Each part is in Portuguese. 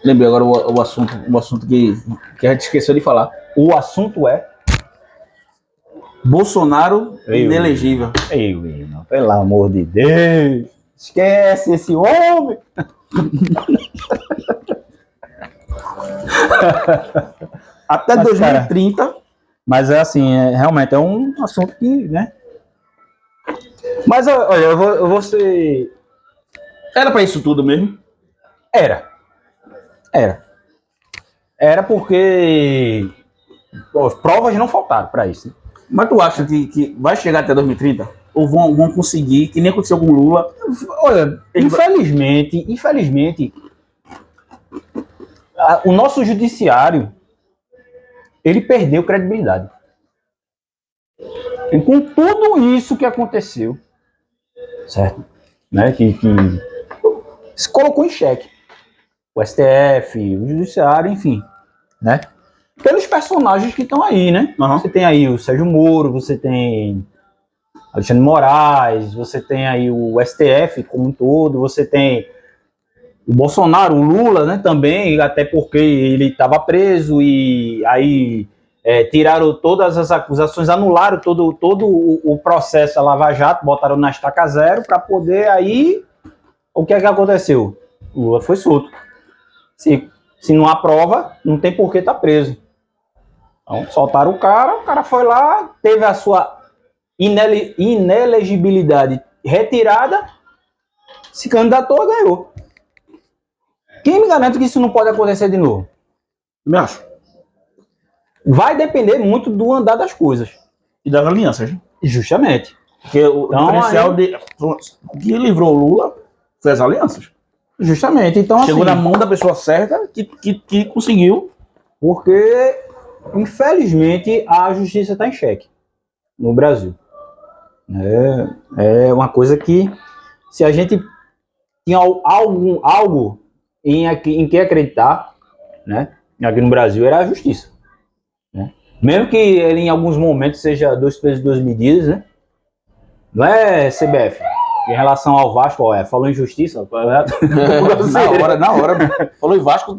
Lembrei agora o assunto que a gente esqueceu de falar. O assunto é... Bolsonaro inelegível. Não, pelo amor de Deus. Esquece esse homem. Até 2030. Cara, mas é assim, realmente é um assunto que, né? Mas olha, eu vou ser... Era pra isso tudo mesmo? Era porque provas não faltaram para isso. Né? Mas tu acha que vai chegar até 2030? Ou vão conseguir, que nem aconteceu com o Lula? Olha, infelizmente, o nosso judiciário, ele perdeu credibilidade. E com tudo isso que aconteceu, certo? Né? Que se colocou em xeque. O STF, o judiciário, enfim, né? Pelos personagens que estão aí, né? Uhum. Você tem aí o Sérgio Moro, você tem Alexandre de Moraes, você tem aí o STF como um todo, você tem o Bolsonaro, o Lula, né, também, até porque ele estava preso e aí tiraram todas as acusações, anularam todo o processo a Lava Jato, botaram na estaca zero para poder aí... O que é que aconteceu? O Lula foi solto. Se não há prova, não tem por que estar preso. Então, soltaram o cara foi lá, teve a sua inelegibilidade retirada, se candidatou e ganhou. Quem me garante que isso não pode acontecer de novo? Me acho. Vai depender muito do andar das coisas. E das alianças. Justamente. Porque o diferencial que livrou o Lula foi as alianças. Justamente. Então, chegou assim, na mão da pessoa certa que conseguiu. Porque, infelizmente, a justiça está em xeque no Brasil. É uma coisa que, se a gente tinha algo em que acreditar, né, aqui no Brasil, era a justiça. Né? Mesmo que ele, em alguns momentos, seja 2 pesos, 2 medidas, né? Não é CBF. Em relação ao Vasco, falou em justiça. na hora. Falou em Vasco.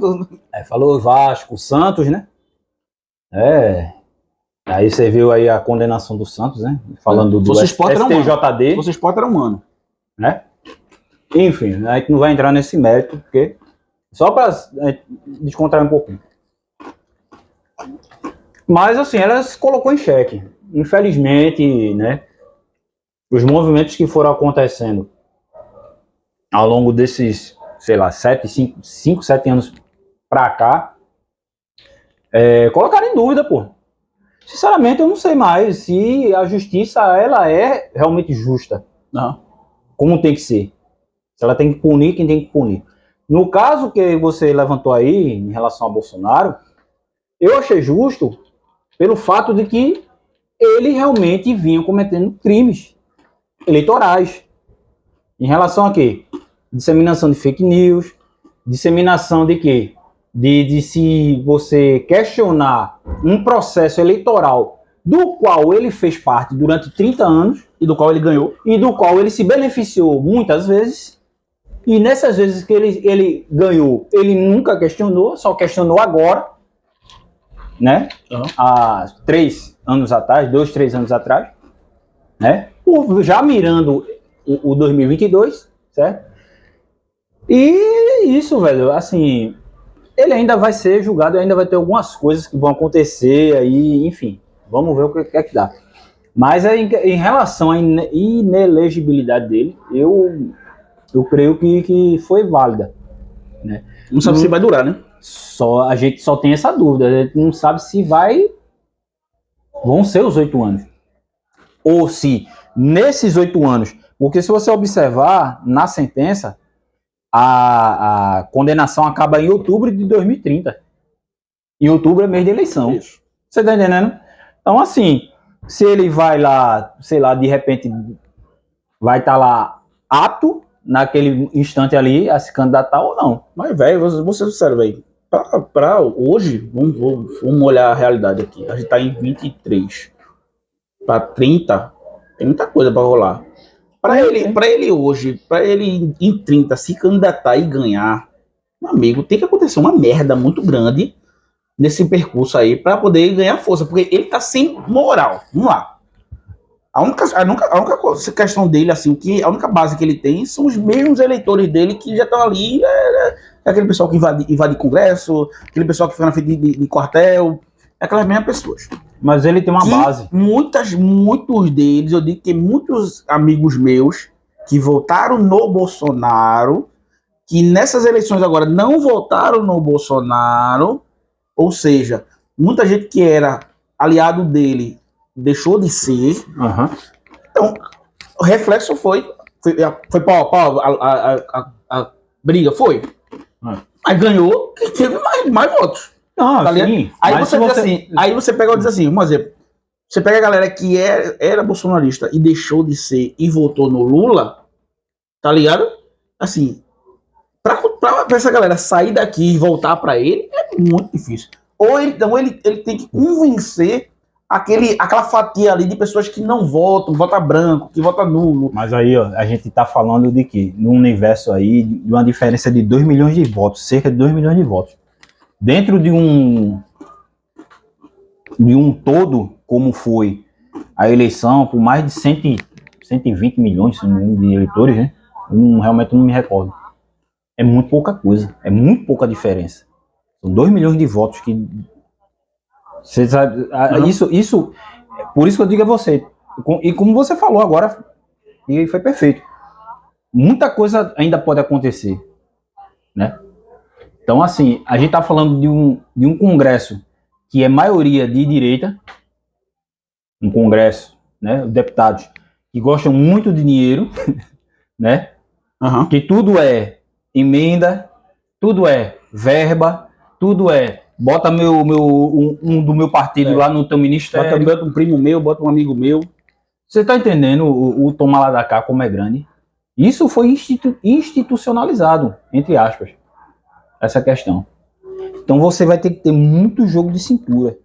Falou Vasco, Santos, né? Aí você viu aí a condenação do Santos, né? Falando do STJD. Você esporte era humano. Né? Enfim, a gente não vai entrar nesse mérito, porque só para descontrair um pouquinho. Mas, assim, ela se colocou em xeque. Infelizmente, né? Os movimentos que foram acontecendo ao longo desses, sei lá, 5, 7 anos pra cá, colocaram em dúvida, pô. Sinceramente, eu não sei mais se a justiça, ela é realmente justa. Não. Como tem que ser. Se ela tem que punir quem tem que punir. No caso que você levantou aí, em relação a Bolsonaro, eu achei justo pelo fato de que ele realmente vinha cometendo crimes eleitorais. Em relação a quê? Disseminação de fake news, disseminação de quê? De se você questionar um processo eleitoral do qual ele fez parte durante 30 anos, e do qual ele ganhou, e do qual ele se beneficiou muitas vezes, e nessas vezes que ele ganhou, ele nunca questionou, só questionou agora, né? Uhum. Há 3 anos atrás, 2, 3 anos atrás, né? Já mirando o 2022, certo? E isso, velho, assim, ele ainda vai ser julgado, ainda vai ter algumas coisas que vão acontecer aí, enfim, vamos ver o que é que dá. Mas em relação à inelegibilidade dele, eu creio que foi válida. Né? Não sabe se vai durar, né? A gente só tem essa dúvida, a gente não sabe se vão ser os 8 anos. Ou se nesses 8 anos, porque se você observar na sentença, a condenação acaba em outubro de 2030. E outubro é mês de eleição. Isso. Você tá entendendo? Então, assim, se ele vai lá, sei lá, de repente vai estar lá apto naquele instante ali a se candidatar ou não. Mas, velho, vou ser sincero, velho. Pra hoje, vamos olhar a realidade aqui. A gente tá em 23. Pra 30, tem muita coisa pra rolar. Pra ele hoje, pra ele em 30 se candidatar e ganhar, Meu amigo, tem que acontecer uma merda muito grande nesse percurso aí para poder ganhar força, porque ele tá sem moral. Vamos lá. A única questão dele, assim, a única base que ele tem são os mesmos eleitores dele que já estão ali. É aquele pessoal que invade Congresso, aquele pessoal que fica na frente de quartel, é aquelas mesmas pessoas. Mas ele tem uma base. Muitos deles, eu digo que muitos amigos meus que votaram no Bolsonaro, que nessas eleições agora não votaram no Bolsonaro, ou seja, muita gente que era aliado dele deixou de ser. Uhum. Então, o reflexo foi pau a pau, a briga foi. Mas ganhou quem teve mais votos. Não, tá sim, aí você pega e diz assim, vamos dizer, você pega a galera que era bolsonarista e deixou de ser e votou no Lula, tá ligado? Assim, pra essa galera sair daqui e voltar pra ele é muito difícil. Ou então ele tem que convencer aquela fatia ali de pessoas que não votam, vota branco, que vota nulo. Mas aí, ó, a gente tá falando de quê? Num universo aí, de uma diferença de 2 milhões de votos, cerca de 2 milhões de votos. Dentro de um todo, como foi a eleição, por mais de 120 milhões de eleitores, né? Realmente não me recordo. É muito pouca coisa, é muito pouca diferença. São 2 milhões de votos que... Você sabe, isso, por isso que eu digo a você, e como você falou agora, e foi perfeito, muita coisa ainda pode acontecer, né? Então, assim, a gente está falando de um Congresso que é maioria de direita, um Congresso, né, deputados que gostam muito de dinheiro, né, que tudo é emenda, tudo é verba, tudo é bota um do meu partido lá no teu ministério. Bota um primo meu, bota um amigo meu. Você tá entendendo o tomar lá da cá como é grande? Isso foi institucionalizado, entre aspas, essa questão. Então você vai ter que ter muito jogo de cintura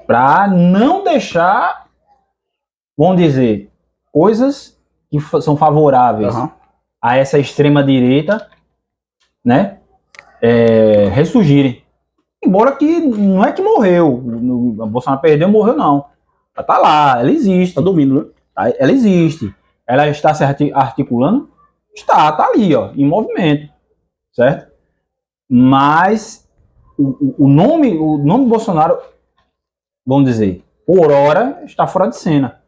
para não deixar, vamos dizer, coisas que são favoráveis a essa extrema direita, né, ressurgirem. Embora que não é que morreu, o Bolsonaro perdeu, morreu não. Ela tá lá, ela existe. Tá dormindo, né? Ela existe. Ela está se articulando? Tá ali, ó, em movimento, certo? Mas o nome Bolsonaro, vamos dizer, por hora, está fora de cena.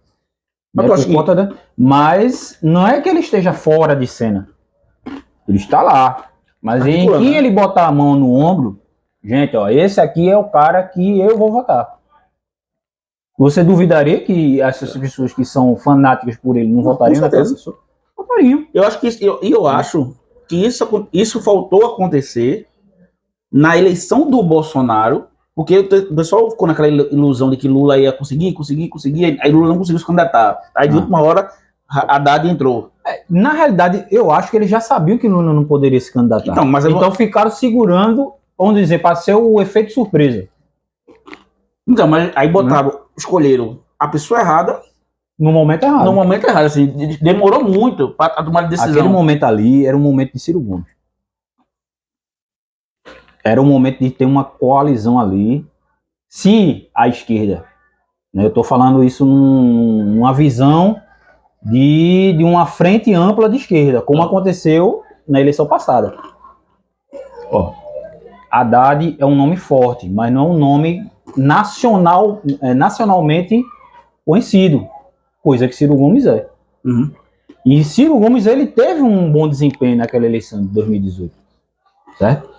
Mas não é que ele esteja fora de cena. Ele está lá. Mas em que ele botar a mão no ombro, gente, ó, esse aqui é o cara que eu vou votar. Você duvidaria que essas pessoas que são fanáticas por ele não votariam naquela pessoa? Votariam. Eu acho que isso faltou acontecer na eleição do Bolsonaro, porque o pessoal ficou naquela ilusão de que Lula ia conseguir, aí Lula não conseguiu se candidatar. Aí de última hora Haddad entrou. Na realidade, eu acho que eles já sabiam que Lula não poderia se candidatar. Então ficaram segurando, vamos dizer, para ser o efeito surpresa. Então, mas aí escolheram a pessoa errada no momento errado. No momento errado, assim, demorou muito para tomar a decisão. Aquele momento ali era um momento de Ciro Gomes. Era um momento de ter uma coalizão ali. Se a esquerda, né, eu estou falando isso numa visão de uma frente ampla de esquerda, como aconteceu na eleição passada. Ó, Haddad é um nome forte, mas não é um nome nacionalmente conhecido, coisa que Ciro Gomes é. E Ciro Gomes, ele teve um bom desempenho naquela eleição de 2018, certo?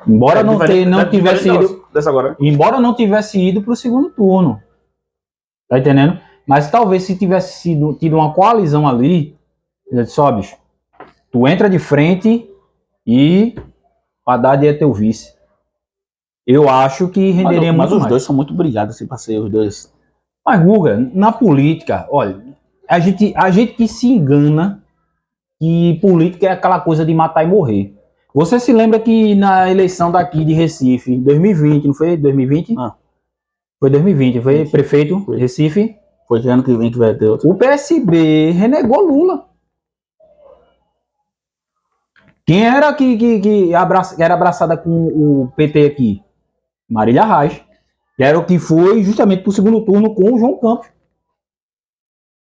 Embora não tivesse ido para o segundo turno, tá entendendo? Mas talvez se tivesse tido uma coalizão ali, ele disse, ó, bicho, tu entra de frente e o Haddad é teu vice. Eu acho que renderia muito mais. Mas os dois são muito brigados, assim, para ser os dois. Mas, Guga, na política, olha, a gente que se engana que política é aquela coisa de matar e morrer. Você se lembra que na eleição daqui de Recife, em 2020, não foi? 2020? Foi 2020, foi prefeito de Recife? Foi ano que vem que vai ter outro. O PSB renegou Lula. Quem era que era abraçada com o PT aqui? Marília Reis. Que era o que foi justamente pro segundo turno com o João Campos.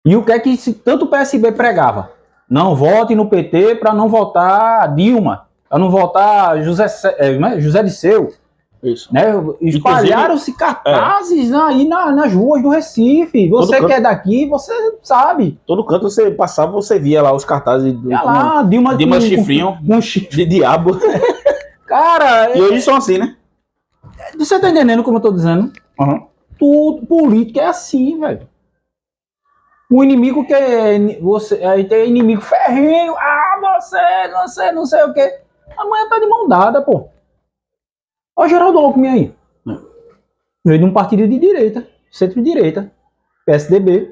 E o que é que tanto o PSB pregava? Não vote no PT para não votar Dilma, para não votar José Disseu. Isso. Né? Espalharam-se cartazes aí nas ruas do Recife. Você que é daqui, você sabe. Todo canto você passava, você via lá os cartazes lá, Dilma chifrinho, com chifre de diabo. Cara, e hoje são assim, né? Você tá entendendo como eu tô dizendo? Uhum. Tudo político é assim, velho. O inimigo que é você, aí tem inimigo ferrenho, você, não sei o quê. Amanhã tá de mão dada, pô. Olha o Geraldo Alckmin aí. Veio de um partido de direita, centro-direita, PSDB.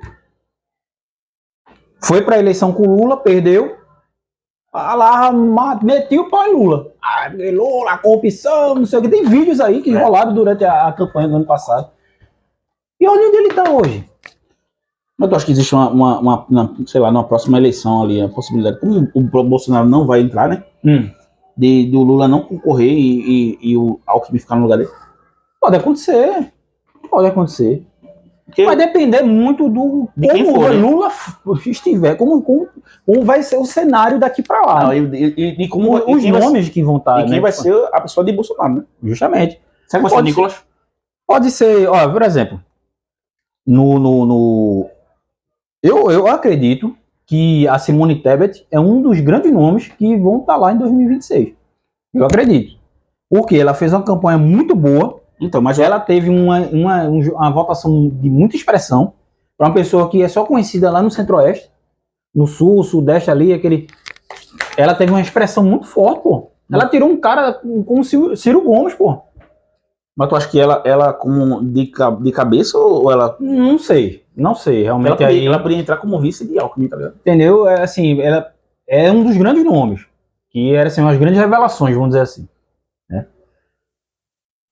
Foi pra eleição com Lula, perdeu. Lá, metiu o pau em Lula. Lula, corrupção, não sei o que. Tem vídeos aí que rolaram durante a campanha do ano passado. E olha onde ele tá hoje. Mas tu acha que existe sei lá, numa próxima eleição ali, a possibilidade, como o Bolsonaro não vai entrar, né? Do Lula não concorrer e o Alckmin ficar no lugar dele? Pode acontecer. Porque vai depender muito de quem for, o Lula estiver, como vai ser o cenário daqui para lá. Não, e como os nomes que vão estar. E quem vai ser a pessoa de Bolsonaro, né? Justamente. Será que vai ser o Nicolas? Pode ser, ó, por exemplo, eu acredito que a Simone Tebet é um dos grandes nomes que vão estar lá em 2026. Eu acredito. Porque ela fez uma campanha muito boa. Então, mas ela teve uma votação de muita expressão para uma pessoa que é só conhecida lá no Centro-Oeste, no Sul, Sudeste ali, ela teve uma expressão muito forte, pô. Ela tirou um cara como Ciro Gomes, pô. Mas tu acha que ela como de cabeça ou ela... Não sei, realmente. Ela poderia entrar como vice de Alckmin, tá ligado? Entendeu? Assim, ela é um dos grandes nomes, que eram assim, umas grandes revelações, vamos dizer assim, né?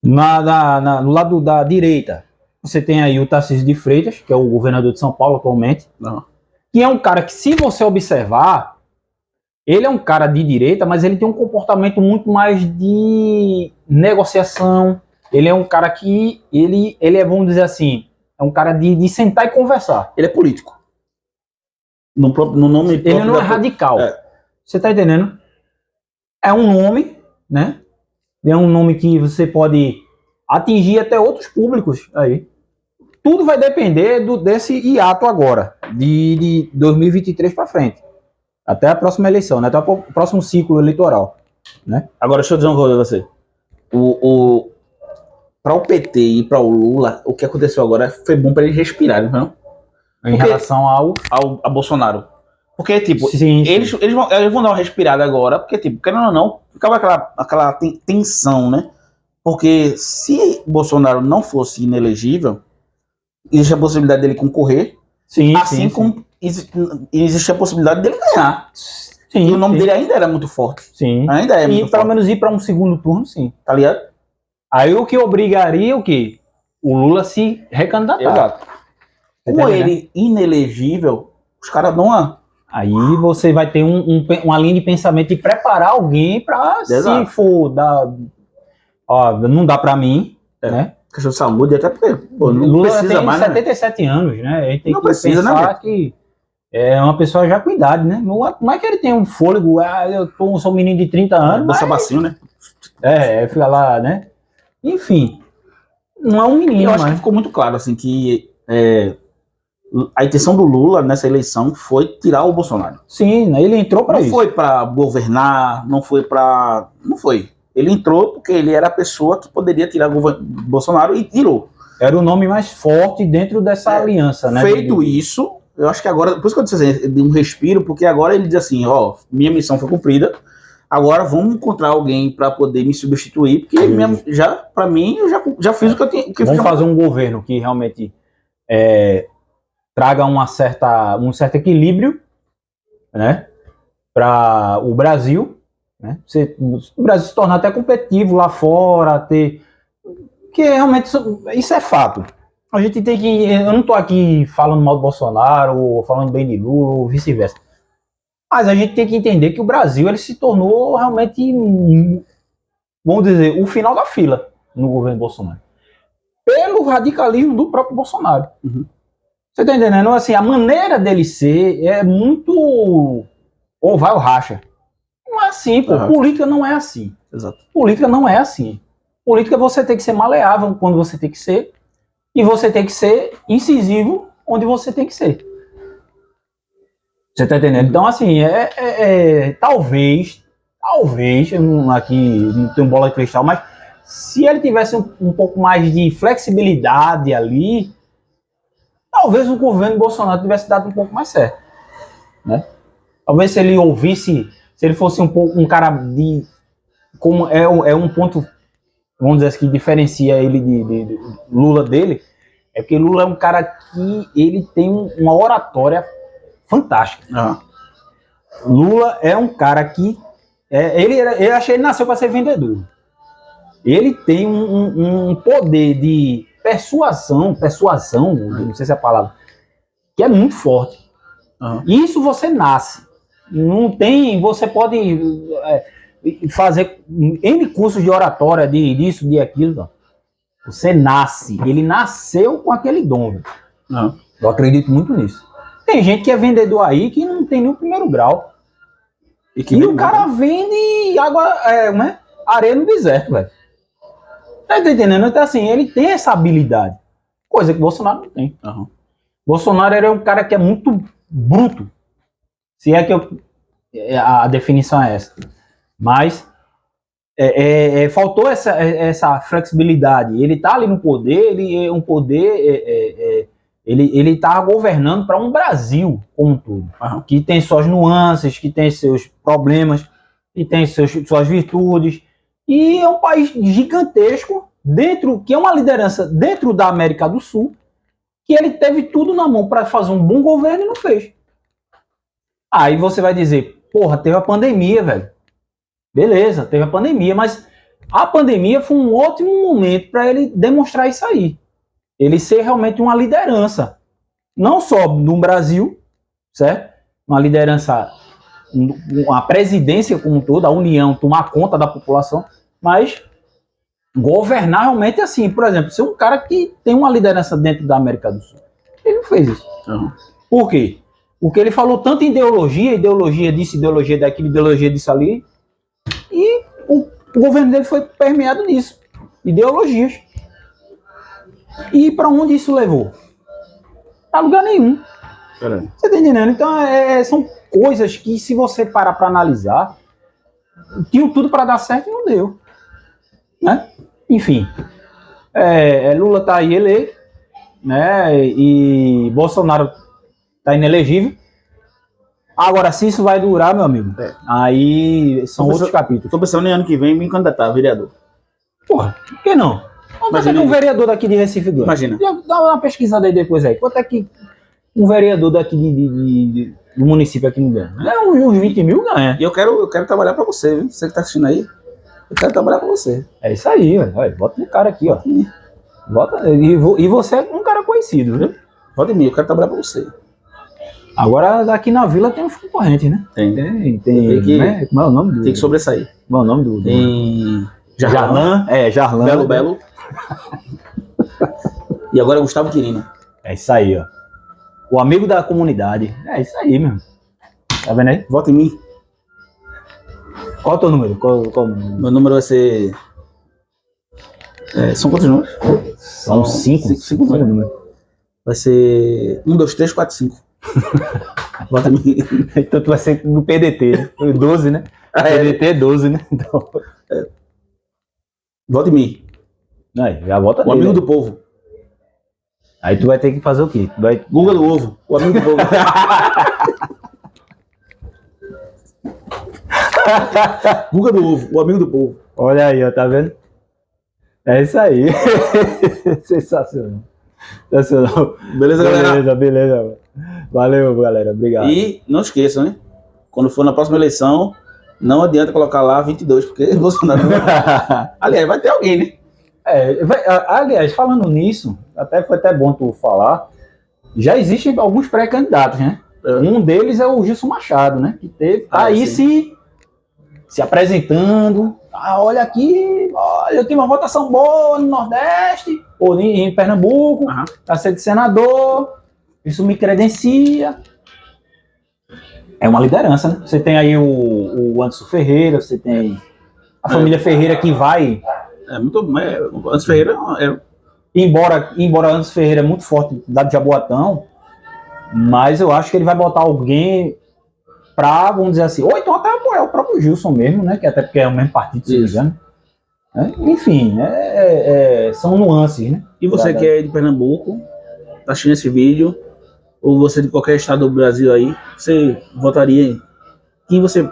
No lado da direita, você tem aí o Tarcísio de Freitas, que é o governador de São Paulo atualmente, que é um cara que, se você observar, ele é um cara de direita, mas ele tem um comportamento muito mais de negociação. Ele é um cara que, ele é, vamos dizer assim, é um cara de sentar e conversar. Ele é político. No nome ele não é radical. Você tá entendendo? É um nome, né? É um nome que você pode atingir até outros públicos aí. Tudo vai depender desse hiato agora, de 2023 para frente. Até a próxima eleição, né? Até o próximo ciclo eleitoral, né? Agora, deixa eu dizer uma coisa pra você. Para o PT e para o Lula, o que aconteceu agora foi bom para eles respirarem, não? Em relação a Bolsonaro. Porque, tipo, sim. Eles vão dar uma respirada agora, porque, tipo, querendo ou não, ficava aquela tensão, né? Porque se Bolsonaro não fosse inelegível, existe a possibilidade dele concorrer, assim como existe a possibilidade dele ganhar. E o nome dele ainda era muito forte. Sim. Ainda é muito forte. E pelo menos ir para um segundo turno, sim. Tá ligado? Aí o que obrigaria o quê? O Lula se recandidatar. Exato. Com ele inelegível, os caras dão uma... Aí você vai ter uma linha de pensamento de preparar alguém para, se for dar... Ó, não dá para mim, né? Questão de saúde, até porque pô, não Lula precisa tem mais, 77 anos, né? A gente tem não que precisa, pensar né, que é uma pessoa já com idade, né? Não é que ele tem um fôlego, eu sou um menino de 30 anos, dança bacinho, né? Fica lá, né? Enfim, não é um menino. Eu acho que ficou muito claro, assim, que a intenção do Lula nessa eleição foi tirar o Bolsonaro. Sim, ele entrou para isso. Não foi para governar, não foi. Ele entrou porque ele era a pessoa que poderia tirar o Bolsonaro e tirou. Era o nome mais forte dentro dessa aliança, né? Feito isso, eu acho que agora, por isso que eu disse assim, de um respiro, porque agora ele diz assim, ó, minha missão foi cumprida, agora vamos encontrar alguém para poder me substituir, porque para mim, eu já fiz o que eu tinha. Vamos fazer um governo que realmente traga um certo equilíbrio, né, para o Brasil, né, o Brasil se tornar até competitivo lá fora, que realmente isso é fato. A gente tem que, eu não estou aqui falando mal do Bolsonaro, ou falando bem de Lula, ou vice-versa. Mas a gente tem que entender que o Brasil ele se tornou realmente, vamos dizer, o final da fila no governo Bolsonaro. Pelo radicalismo do próprio Bolsonaro. Uhum. Você tá entendendo? Assim, a maneira dele ser é muito ou vai ou racha. Não é assim, pô. Uhum. Política não é assim. Exato. Política não é assim. Política você tem que ser maleável quando você tem que ser e você tem que ser incisivo onde você tem que ser. Você tá entendendo? Então, assim, talvez, eu aqui não tenho bola de cristal, mas se ele tivesse um pouco mais de flexibilidade ali, talvez o governo Bolsonaro tivesse dado um pouco mais certo, né? Talvez se ele ouvisse, se ele fosse um cara de, como é um ponto, vamos dizer assim, que diferencia ele de Lula dele, é que Lula é um cara que ele tem uma oratória fantástica. Lula é um cara que eu achei que ele nasceu para ser vendedor. Ele tem um poder de persuasão, não sei se é a palavra, que é muito forte. Isso você nasce. Não tem, você pode fazer N cursos de oratória, disso, de aquilo. Não. Você nasce. Ele nasceu com aquele dom. Eu acredito muito nisso. Tem gente que é vendedor aí que não tem nem o primeiro grau. E o cara vende água, areia no deserto, velho. Tá entendendo? Então, assim, ele tem essa habilidade. Coisa que Bolsonaro não tem. Bolsonaro é um cara que é muito bruto. Se é que a definição é essa. Mas faltou essa flexibilidade. Ele tá ali no poder, ele é um poder... Ele tá governando para um Brasil como um todo. Que tem suas nuances, que tem seus problemas, que tem suas virtudes. E é um país gigantesco, que é uma liderança dentro da América do Sul, que ele teve tudo na mão para fazer um bom governo e não fez. Aí você vai dizer, porra, teve a pandemia, velho. Beleza, teve a pandemia, mas a pandemia foi um ótimo momento para ele demonstrar isso aí. Ele ser realmente uma liderança, não só no Brasil, certo? Uma liderança, a presidência como um todo, a União, tomar conta da população, mas governar realmente assim, por exemplo, ser um cara que tem uma liderança dentro da América do Sul. Ele não fez isso. Por quê? Porque ele falou tanto em ideologia disso, ideologia daquilo, ideologia disso ali, e o governo dele foi permeado nisso, ideologias. E para onde isso levou? Pra lugar nenhum. Você tá entendendo? Então são coisas que, se você parar para analisar, tinham tudo para dar certo e não deu, né? Enfim, Lula tá aí eleito, né? E Bolsonaro tá inelegível. Agora, se isso vai durar, meu amigo, aí são outros capítulos. Tô pensando em ano que vem me candidatar a vereador. Porra, por que não? Quanto é que um vereador daqui de Recife ganha? Imagina. Dá uma pesquisada aí depois aí. Quanto é que um vereador daqui do município aqui não ganha? Uns 20 mil ganha. E eu quero trabalhar pra você, viu? Você que tá assistindo aí, eu quero trabalhar pra você. É isso aí, velho. Bota um cara aqui, ó. E você é um cara conhecido, viu? Vote em mim, eu quero trabalhar pra você. Agora, aqui na vila tem uns concorrentes, né? Tem, né? Como é o nome do... Tem que sobressair. Como é o nome do... Tem... Jarlan. Jarlan. Belo. E agora Gustavo Quirino. É isso aí, ó. O amigo da comunidade. É isso aí, meu. Tá vendo aí? Vota em mim. Qual é o teu número? Qual o número? Meu número vai ser... são quantos números? São 5 números. Vai ser 1, 2, 3, 4, 5. Vota em mim. Então tu vai ser no PDT, né? 12, né? PDT é 12, né? Então... Vota em mim. Aí, já vota o amigo do povo. Aí tu vai ter que fazer o quê? Guga do ovo. O amigo do povo. Guga do ovo. O amigo do povo. Olha aí, ó, tá vendo? É isso aí. Sensacional. Beleza, galera? Beleza. Valeu, galera. Obrigado. E não esqueçam, né? Quando for na próxima eleição, não adianta colocar lá 22, porque Bolsonaro não vai... Aliás, vai ter alguém, né? Aliás, falando nisso, foi até bom tu falar, já existem alguns pré-candidatos, né? Um deles é o Gilson Machado, né? Que teve aí se apresentando. Ah, olha aqui, olha, eu tenho uma votação boa no Nordeste, ou em Pernambuco, para ser de senador, isso me credencia. É uma liderança, né? Você tem aí o Anderson Ferreira, você tem a família Ferreira que vai... Anderson Ferreira Embora Anderson Ferreira é muito forte da de Jaboatão, mas eu acho que ele vai botar alguém para, vamos dizer assim, ou então até apoiar o próprio Gilson mesmo, né? Que até porque é o mesmo partido, se não me engano. Enfim, são nuances, né? E você que é de Pernambuco, tá assistindo esse vídeo, ou você de qualquer estado do Brasil aí, você votaria em quem você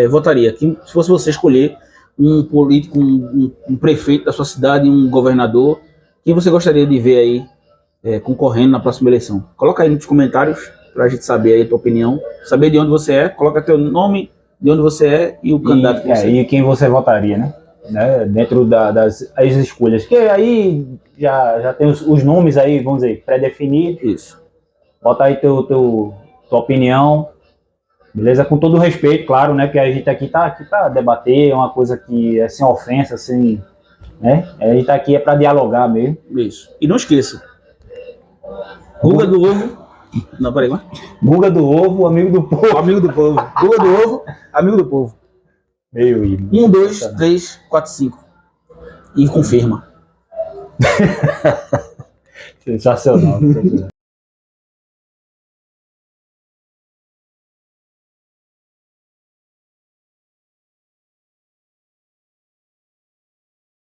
votaria? Se fosse você escolher um político, um prefeito da sua cidade, um governador, quem você gostaria de ver aí concorrendo na próxima eleição? Coloca aí nos comentários pra gente saber aí a tua opinião, saber de onde você é, coloca teu nome, de onde você é e o candidato que você é. E quem você votaria, né? Dentro das escolhas. Porque aí já tem os nomes aí, vamos dizer, pré-definidos. Isso. Bota aí tua opinião, beleza? Com todo o respeito, claro, né? Porque a gente aqui tá aqui para debater, é uma coisa que é sem ofensa, sem... né? A gente tá aqui para dialogar mesmo. Isso. E não esqueça, Guga do Ovo. Não, peraí, mas... Guga do Ovo, amigo do povo. Amigo do povo. Guga do Ovo, amigo do povo. Meio hino. 1, 2, 3, 4, 5. E confirma. Sensacional.